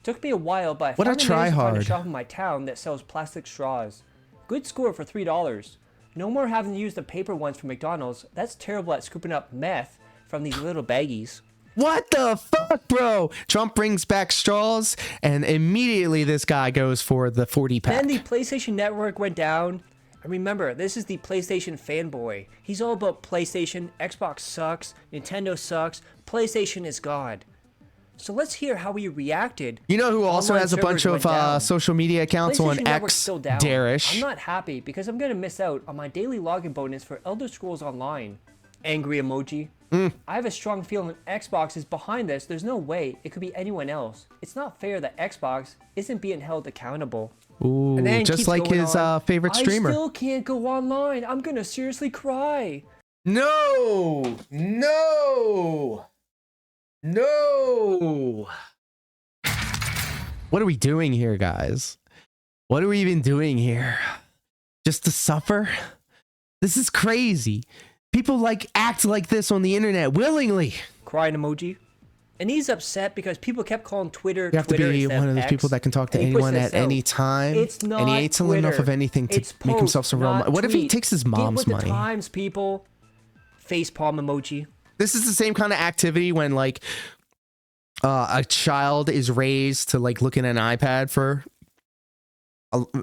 Took me a while, but I finally managed to find a shop in my town that sells plastic straws. Good score for $3. No more having to use the paper ones from McDonald's. That's terrible at scooping up meth from these little baggies. What the fuck, bro? Trump brings back straws, and immediately this guy goes for the 40 pack. Then the PlayStation Network went down. And remember, this is the PlayStation fanboy. He's all about PlayStation. Xbox sucks. Nintendo sucks. PlayStation is God. So let's hear how he reacted. You know who also has a bunch of social media accounts on X? Darish. I'm not happy because I'm going to miss out on my daily login bonus for Elder Scrolls Online. Angry emoji. I have a strong feeling Xbox is behind this. There's no way it could be anyone else. It's not fair that Xbox isn't being held accountable. Ooh, and then just like his favorite streamer. I still can't go online. I'm going to seriously cry. No. What are we doing here, guys? What are we even doing here? Just to suffer? This is crazy. People like act like this on the internet willingly. Crying emoji. And he's upset because people kept calling Twitter. You have to be one of those people that can talk to anyone at any time. It's not and he ain't selling enough of anything to make himself some real money. What if he takes his mom's money? Get with the times, people. Facepalm emoji. This is the same kind of activity when like a child is raised to like looking at an iPad for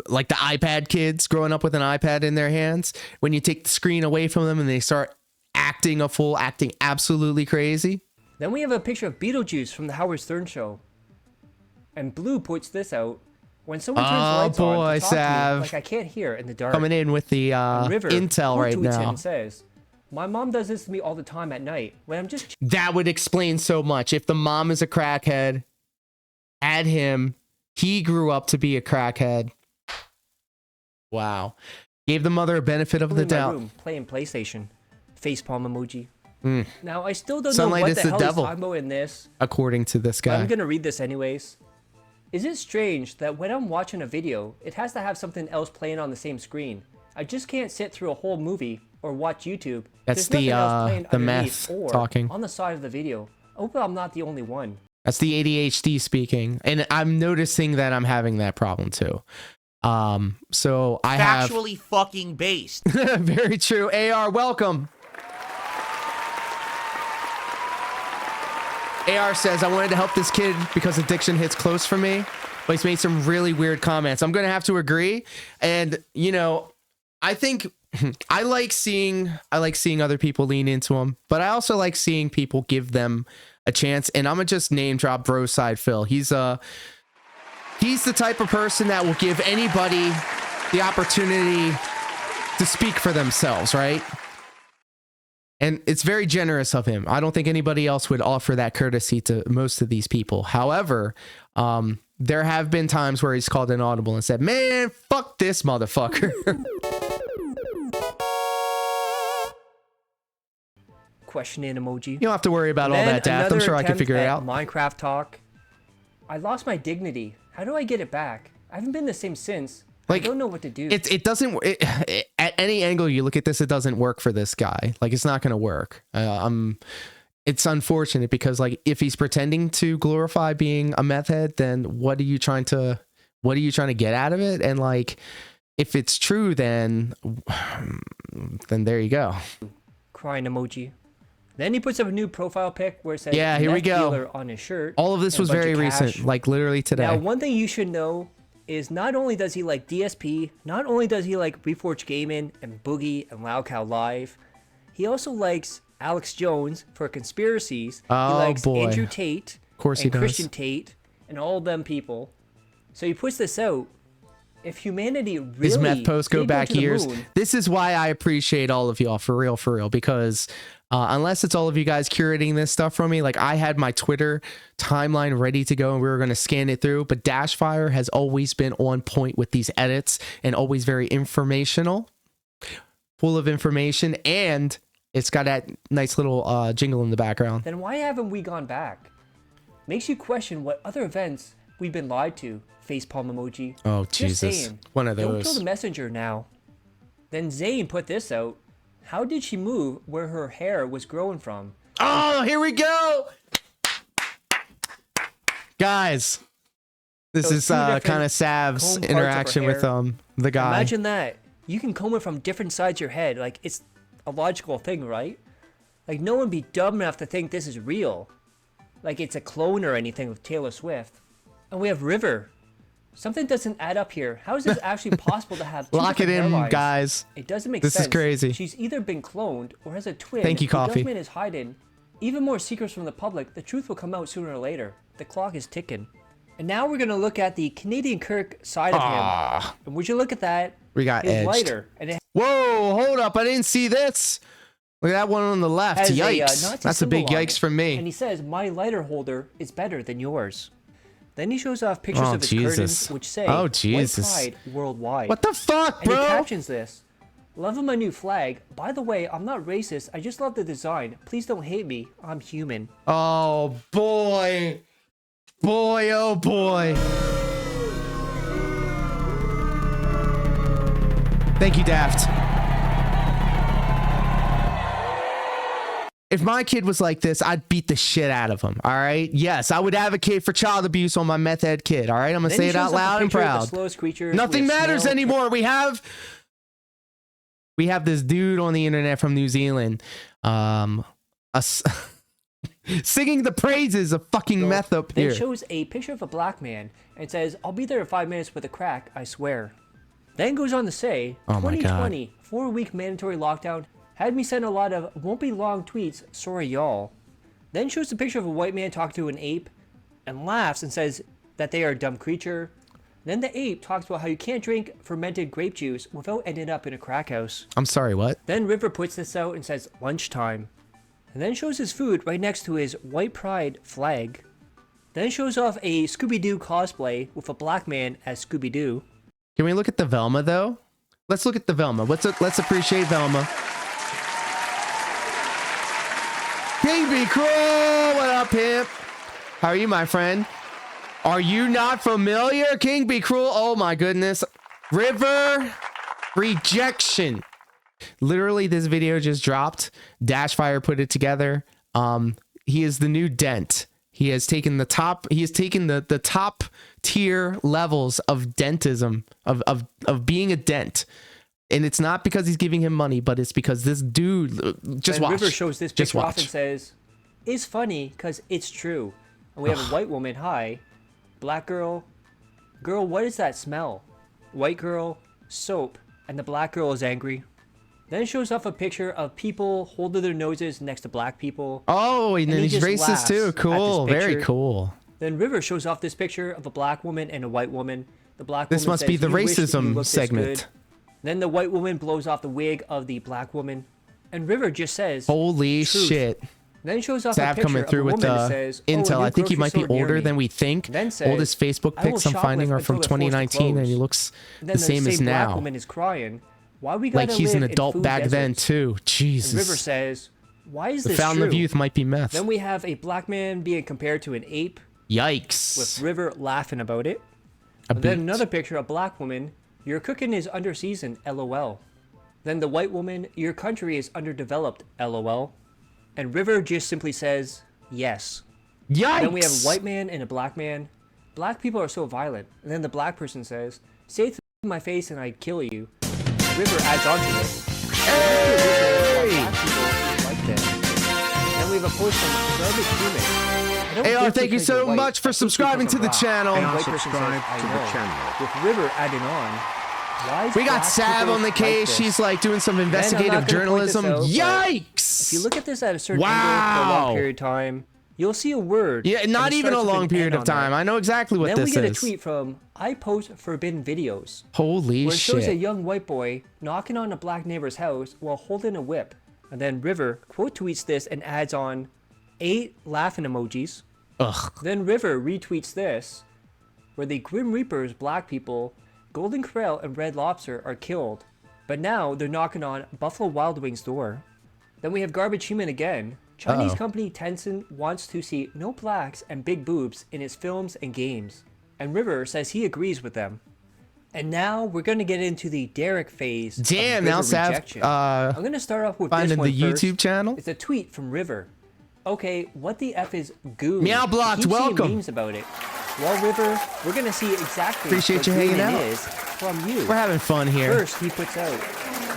like the iPad kids growing up with an iPad in their hands. When you take the screen away from them and they start acting absolutely crazy. Then we have a picture of Beetlejuice from the Howard Stern show. And Blue puts this out. When someone turns the lights on to talk to me, like I can't hear in the dark. Coming in with the intel right now. And says, my mom does this to me all the time at night when I'm just... That would explain so much. If the mom is a crackhead, add him. He grew up to be a crackhead. Wow. Gave the mother a benefit of the doubt. Room, playing PlayStation. Facepalm emoji. Now, I still don't Sunlight know what is the hell devil, he's talking about in this. According to this guy. I'm going to read this anyways. Is it strange that when I'm watching a video, it has to have something else playing on the same screen? I just can't sit through a whole movie or watch YouTube. That's the meth talking. On the side of the video. I hope I'm not the only one. That's the ADHD speaking. And I'm noticing that I'm having that problem too. So I have... Factually fucking based. Very true. AR, welcome. AR says, I wanted to help this kid because addiction hits close for me, but he's made some really weird comments. I'm going to have to agree. And, you know, I think I like seeing other people lean into them, but I also like seeing people give them a chance. And I'm going to just name drop Broside Phil. He's the type of person that will give anybody the opportunity to speak for themselves, right? And it's very generous of him. I don't think anybody else would offer that courtesy to most of these people. However, there have been times where he's called inaudible and said, man, fuck this motherfucker. Questioning emoji. You don't have to worry about all that, Daft. I'm sure I can figure it out. Minecraft talk. I lost my dignity. How do I get it back? I haven't been the same since. Like, I don't know what to do. It doesn't at any angle you look at this, it doesn't work for this guy. Like, it's not going to work. It's unfortunate because like if he's pretending to glorify being a meth head, then what are you trying to get out of it? And like if it's true, then there you go. Crying emoji. Then he puts up a new profile pic where it says yeah, here we go on his shirt. All of this was very recent, like literally today. Now, one thing you should know is not only does he like DSP, not only does he like Reforged Gaming and Boogie and Loud Cow Live, he also likes Alex Jones for conspiracies. Oh, he likes boy. Andrew Tate of course and he does. Christian Tate and all of them people. So he puts this out. If humanity really his meth posts go back years. Moon, this is why I appreciate all of y'all for real, because unless it's all of you guys curating this stuff from me, like I had my Twitter timeline ready to go and we were going to scan it through, but Dashfire has always been on point with these edits and always very informational, full of information, and it's got that nice little jingle in the background. Then why haven't we gone back? Makes you question what other events we've been lied to. Facepalm emoji. Oh, Jesus. Saying, one of those. Don't kill the messenger now. Then Zayn put this out. How did she move where her hair was growing from? Oh, here we go. Guys, this is kind of Sav's interaction with the guy. Imagine that. You can comb it from different sides of your head. Like, it's a logical thing, right? Like, no one would be dumb enough to think this is real. Like, it's a clone or anything with Taylor Swift. And we have River. Something doesn't add up here. How is this actually possible to have two Lock it in, hairlines? Guys. It doesn't make sense. This is crazy. She's either been cloned or has a twin. Thank you, Coffee. The government is hiding even more secrets from the public. The truth will come out sooner or later. The clock is ticking. And now we're going to look at the Canadian Kirk side of him. And would you look at that? We got edged. Lighter. And whoa, hold up. I didn't see this. Look at that one on the left. Yikes. That's a big yikes from me. And he says, my lighter holder is better than yours. Then he shows off pictures of his curtains, which say, White Pride worldwide. What the fuck, bro? And he captions this, loving my new flag. By the way, I'm not racist. I just love the design. Please don't hate me. I'm human. Oh, boy. Boy, oh, boy. Thank you, Daft. If my kid was like this, I'd beat the shit out of him. All right. Yes, I would advocate for child abuse on my meth head kid. All right. I'm gonna say it out loud and proud. Nothing matters anymore. We have this dude on the internet from New Zealand, singing the praises of fucking meth up here. Then shows a picture of a black man and says, "I'll be there in 5 minutes with a crack, I swear." Then goes on to say, 2020, 4-week mandatory lockdown had me send a lot of won't be long tweets, sorry y'all. Then shows a picture of a white man talking to an ape and laughs and says that they are a dumb creature. Then the ape talks about how you can't drink fermented grape juice without ending up in a crack house. I'm sorry, what? Then River puts this out and says lunchtime. And then shows his food right next to his white pride flag. Then shows off a Scooby-Doo cosplay with a black man as Scooby-Doo. Can we look at the Velma though? Let's look at the Velma. Let's appreciate Velma. King B. Cruel, what up, pimp? How are you, my friend? Are you not familiar? King B. Cruel, oh my goodness. River Rejection. Literally, this video just dropped. Dashfire put it together. He is the new Dent. He has taken the top tier levels of dentism, of being a dent. And it's not because he's giving him money, but it's because this dude, just watch. River shows this picture off and says, "It's funny because it's true." And we have a white woman, hi. Black girl, what is that smell? White girl, soap. And the black girl is angry. Then it shows off a picture of people holding their noses next to black people. Oh, and then he's racist too. Cool, very cool. Then River shows off this picture of a black woman and a white woman. The black this woman must be the racism segment. Then the white woman blows off the wig of the black woman. And River just says, holy shit. Then he shows off Sav a picture coming through of a with woman the that says, intel. I think he might be older than we think. Then says, oldest Facebook pics I'm finding are from 2019 and he looks the same as now. Black woman is crying. Why we gotta like he's an live adult in food back deserts? then too. Jesus. And River says, why is the this fountain true? of youth might be meth. Then we have a black man being compared to an ape. Yikes. With River laughing about it. And then another picture, a black woman, your cooking is underseasoned, LOL. Then the white woman, your country is underdeveloped, LOL. And River just simply says, yes. Yikes! Then we have a white man and a black man. Black people are so violent. And then the black person says, say it to my face and I'd kill you. River adds on to this. Hey! Black people like that. Then we have a post from Garbage Human. AR, thank you so much for subscribing to the channel. And subscribe to the channel. With River adding on, we got Sav on the case. Like she's like doing some investigative journalism. Yikes! If you look at this at a certain angle for a long period of time, you'll see a word. Yeah, not even a long period of time. I know exactly what this is. Then we get a tweet from I post forbidden videos. Holy where it shit. shows a young white boy knocking on a black neighbor's house while holding a whip. And then River quote tweets this and adds on 8 laughing emojis. Ugh. Then River retweets this, where the Grim Reapers, black people, Golden Corral and Red Lobster are killed, but now they're knocking on Buffalo Wild Wings' door. Then we have Garbage Human again. Chinese company Tencent wants to see no blacks and big boobs in its films and games, and River says he agrees with them. And now we're going to get into the Derek phase. Damn, now Sav, I'm going to start off with this one the YouTube channel. It's a tweet from River. Okay, what the F is goo? Meow Blocked, welcome. Memes about it. Well, River, we're gonna see exactly Appreciate you hanging out. Is from you. We're having fun here. First, he puts out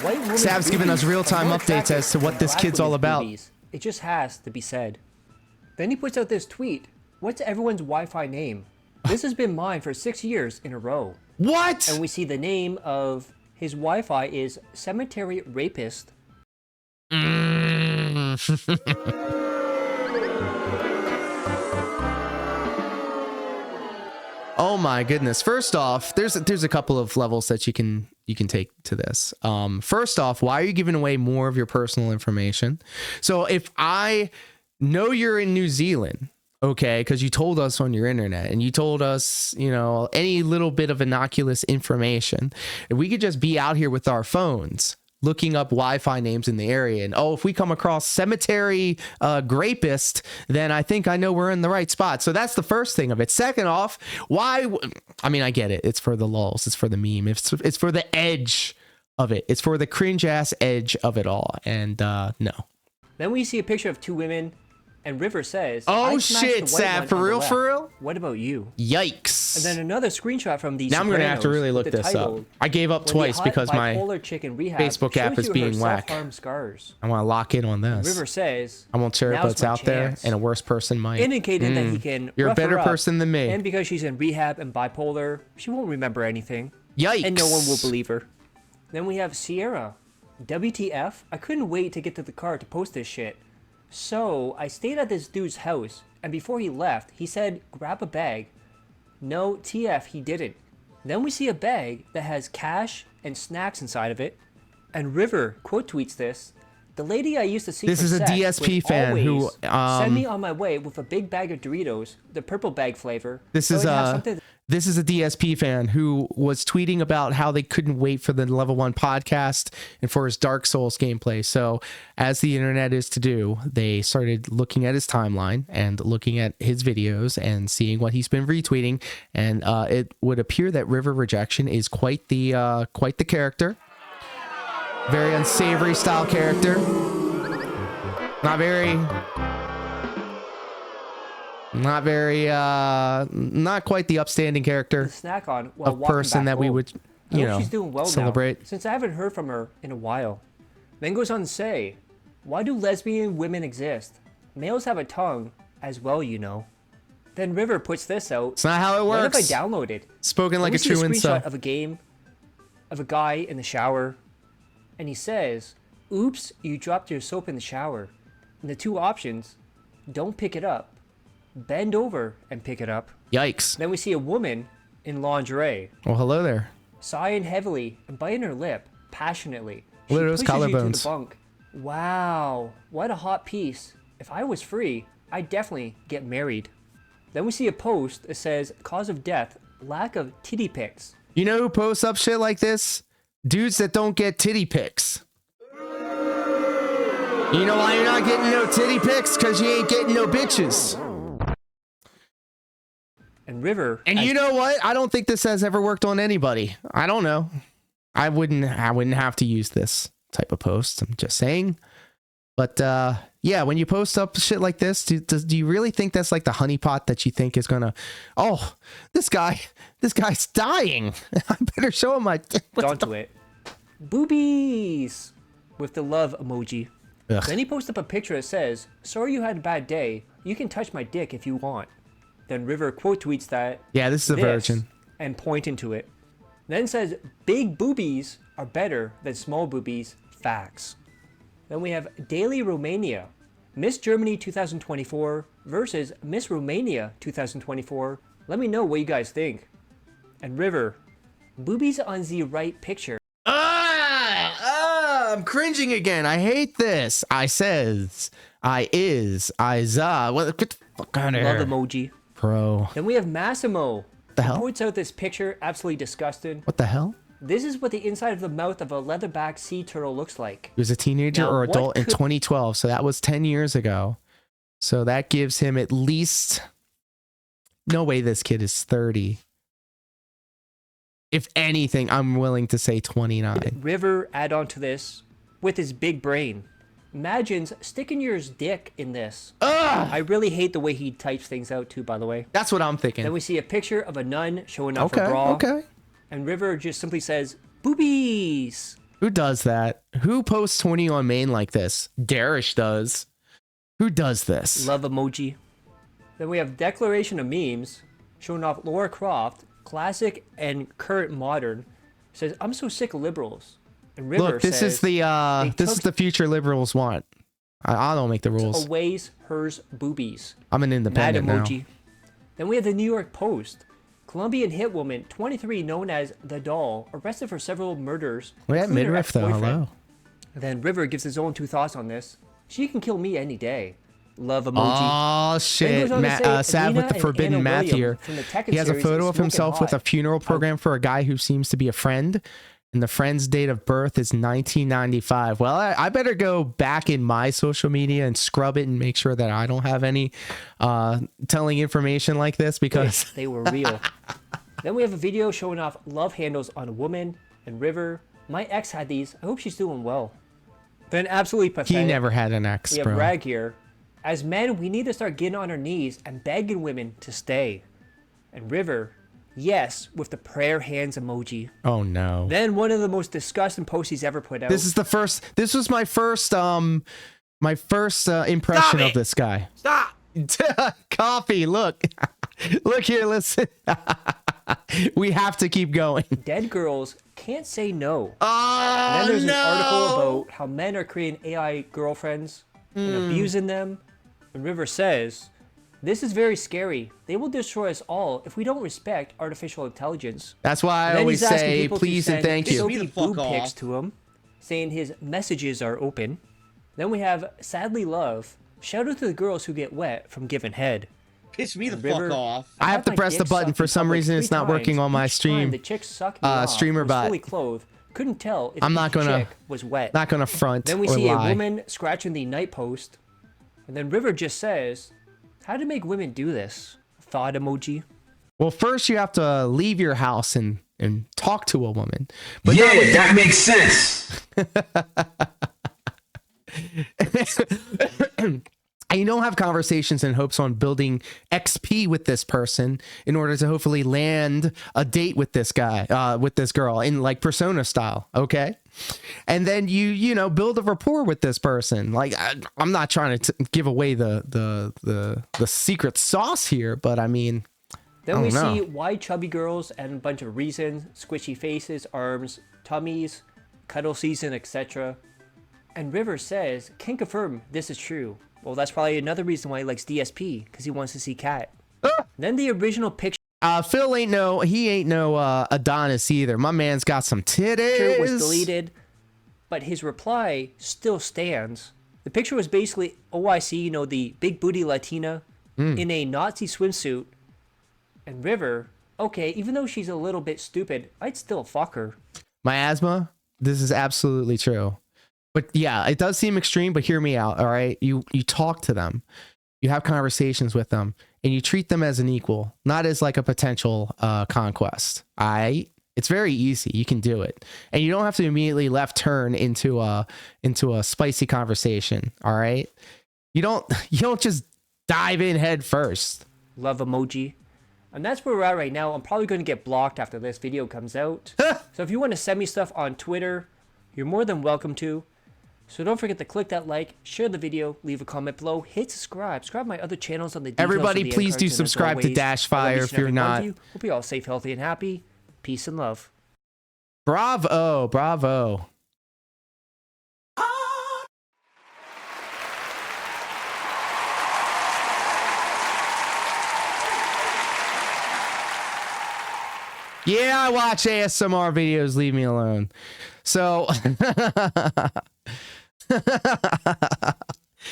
white woman Sav's giving us real-time updates as to what this kid's all about. Boobies. It just has to be said. Then he puts out this tweet. What's everyone's Wi-Fi name? This has been mine for 6 years in a row. What? And we see the name of his Wi-Fi is Cemetery Rapist. Oh my goodness. First off, there's a couple of levels that you can take to this. First off, why are you giving away more of your personal information? So if I know you're in New Zealand, okay, because you told us on your internet and you told us, you know, any little bit of innocuous information, if we could just be out here with our phones looking up Wi-Fi names in the area, and if we come across cemetery grapist, then I think I know we're in the right spot. So that's the first thing of it. Second off, why? I mean, I get it. It's for the lulz. It's for the meme. It's for the edge of it. It's for the cringe ass edge of it all. And no. Then we see a picture of two women, and River says, "Oh I smashed shit, the white Sav, one for on the real, left. for real? What about you?" Yikes. And then another screenshot from the Now I'm gonna have to Sopranos really with look the this title, up. I gave up "When the twice hot because my bipolar chick in rehab Facebook app shows is you being her whack. self-harm scars." I want to lock in on this. River says, I won't share it, but "Now's it's my out there, chance," and a worse person might. indicating that he can You're a rough her better up, person than me. And because she's in rehab and bipolar, she won't remember anything. Yikes. And no one will believe her. Then we have Sierra. WTF? I couldn't wait to get to the car to post this shit. So I stayed at this dude's house, and before he left, he said, "Grab a bag." No, TF, he didn't. Then we see a bag that has cash and snacks inside of it. And River quote tweets this. "The lady I used to see This for is a sex DSP would fan who, always send me on my way with a big bag of Doritos, the purple bag flavor. This so is I'd have something this is a DSP fan who was tweeting about how they couldn't wait for the Level 1 podcast and for his Dark Souls gameplay. So, as the internet is to do, they started looking at his timeline and looking at his videos and seeing what he's been retweeting. And it would appear that River Rejection is quite the character. Very unsavory style character. Not quite the upstanding character snack on while of walking person back that we home. would, I you hope know, she's doing well celebrate. now, since I haven't heard from her in a while. Then goes on to say, "Why do lesbian women exist? Males have a tongue as well, you know." Then River puts this out. It's not how it What if works. I downloaded? Spoken like a see a true screenshot incel. of a game of a guy in the shower, and he says, "Oops, you dropped your soap in the shower." And the two options: don't pick it up, bend over and pick it up. Yikes. Then we see a woman in lingerie, Well, hello there. sighing heavily and biting her lip passionately. Look at those pushes you to collarbones. the bunk. Wow, what a hot piece. If I was free, I'd definitely get married. Then we see a post that says, "Cause of death, lack of titty pics." You know who posts up shit like this? Dudes that don't get titty pics. You know why you're not getting no titty pics? Because you ain't getting no bitches. And River. And you know what? I don't think this has ever worked on anybody. I don't know. I wouldn't have to use this type of post. I'm just saying. But yeah, when you post up shit like this, do you really think that's like the honeypot that you think is gonna? Oh, this guy's dying. I better show him my. Onto it. Boobies with the love emoji. Ugh. Then he posts up a picture that says, "Sorry you had a bad day. You can touch my dick if you want." Then River quote tweets that. Yeah, this is a virgin. And pointing to it. Then says, "Big boobies are better than small boobies. Facts." Then we have Daily Romania. Miss Germany 2024 versus Miss Romania 2024. Let me know what you guys think. And River, boobies on the right picture. I'm cringing again. I hate this. I says, I is, I za. What? Get the fuck out of here. Love emoji. Bro. Then we have Massimo. The hell? He points out this picture, absolutely disgusting. What the hell? This is what the inside of the mouth of a leatherback sea turtle looks like. He was a teenager Now, or what adult in could- 2012, so that was 10 years ago. So that gives him at least... No way this kid is 30. If anything, I'm willing to say 29. River add on to this with his big brain. Imagines sticking your dick in this. Ugh! I really hate the way he types things out too, by the way. That's what I'm thinking. Then we see a picture of a nun showing off Okay, her bra. okay. And River just simply says, "Boobies." Who does that? Who posts 20 on main like this? Darish does. Who does this? Love emoji. Then we have declaration of memes showing off Laura Croft, classic and current modern. Says, "I'm so sick of liberals." And River Look, this says, is the future liberals want. I don't make the rules. "Always hers boobies." I'm an Mad independent now. emoji. Then we have the New York Post. Colombian hit woman, 23, known as The Doll, arrested for several murders. We're at including her midriff though. ex-boyfriend. Hello. Then River gives his own two thoughts on this. "She can kill me any day." Love emoji. Oh Then shit! goes on to say, Sad with Nina the and forbidden Anna math William here. from the Tekken He has a series photo is of smoking himself with a hot. funeral program for a guy who seems to be a friend, and the friend's date of birth is 1995. Well, I better go back in my social media and scrub it and make sure that I don't have any telling information like this because They were real. Then we have a video showing off love handles on a woman and River. "My ex had these. I hope she's doing well." Then absolutely pathetic. He never had an ex, We have bro. Rag here. As men, we need to start getting on our knees and begging women to stay. And River, yes, with the prayer hands emoji. Oh no. Then one of the most disgusting posts he's ever put out. This was my first impression of this guy. Stop. Coffee, look. Look here, listen. We have to keep going. Dead girls can't say no. Oh, And then there's no. an article about how men are creating AI girlfriends and abusing them. And River says, this is very scary. They will destroy us all if we don't respect artificial intelligence. That's why I And then always he's asking say people to please and send thank you. filthy Get the fuck boob pics off. to him, saying his messages are open. Then we have Sadly Love. Shout out to the girls who get wet from giving head. Piss me the River, fuck off. I have to my press the dick button sucked for in some public reason. 3 It's not working times. on my Each stream. time the chick sucked me off, streamer was bot. fully clothed. Couldn't tell if I'm not the gonna- chick was wet. Not gonna front Then we or see lie. a woman scratching the night post. And then River just says, how to make women do this? Thought emoji. Well, first you have to leave your house and talk to a woman. But Yeah, that makes sense. and you don't have conversations in hopes on building XP with this person in order to hopefully land a date with this guy, with this girl in like persona style. Okay. And then you know, build a rapport with this person. Like I'm not trying to give away the secret sauce here, but I mean, Then I we don't see know. why chubby girls and a bunch of reasons, squishy faces, arms, tummies, cuddle season, etc. And River says, can confirm this is true. Well, that's probably another reason why he likes DSP, because he wants to see Cat. Then the original picture Phil ain't no Adonis either. My man's got some titties. was deleted, but his reply still stands. The picture was basically OIC, you know, the big booty Latina in a Nazi swimsuit. And River, okay, even though she's a little bit stupid, I'd still fuck her. My asthma, this is absolutely true. But yeah, it does seem extreme, but hear me out, all right? You talk to them. You have conversations with them and you treat them as an equal, not as like a potential conquest. It's very easy. You can do it. And you don't have to immediately left turn into a spicy conversation, all right? You don't just dive in head first. Love emoji. And that's where we're at right now. I'm probably going to get blocked after this video comes out. So if you want to send me stuff on Twitter, you're more than welcome to. So don't forget to click that like, share the video, leave a comment below, hit subscribe. Subscribe my other channels on the details Everybody, of the end please cards, do and as subscribe to always, Dash I love Fire each if and you're every one of not. you. Hope you're all safe, healthy, and happy. Peace and love. Bravo, bravo. Yeah, I watch ASMR videos. Leave me alone. So,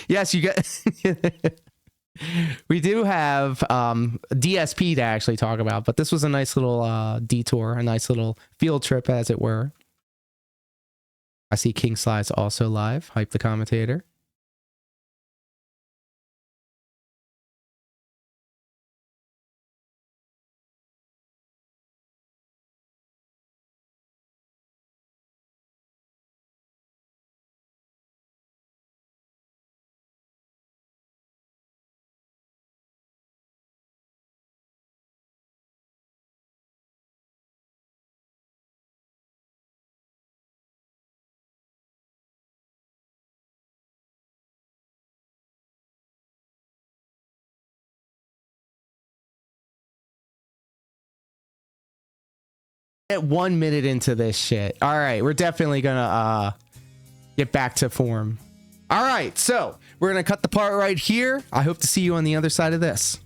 yes, you get. We do have DSP to actually talk about, but this was a nice little detour, a nice little field trip, as it were. I see King Slide's also live. Hype the commentator. At 1 minute into this shit. All right, we're definitely gonna get back to form. All right, so we're gonna cut the part right here. I hope to see you on the other side of this.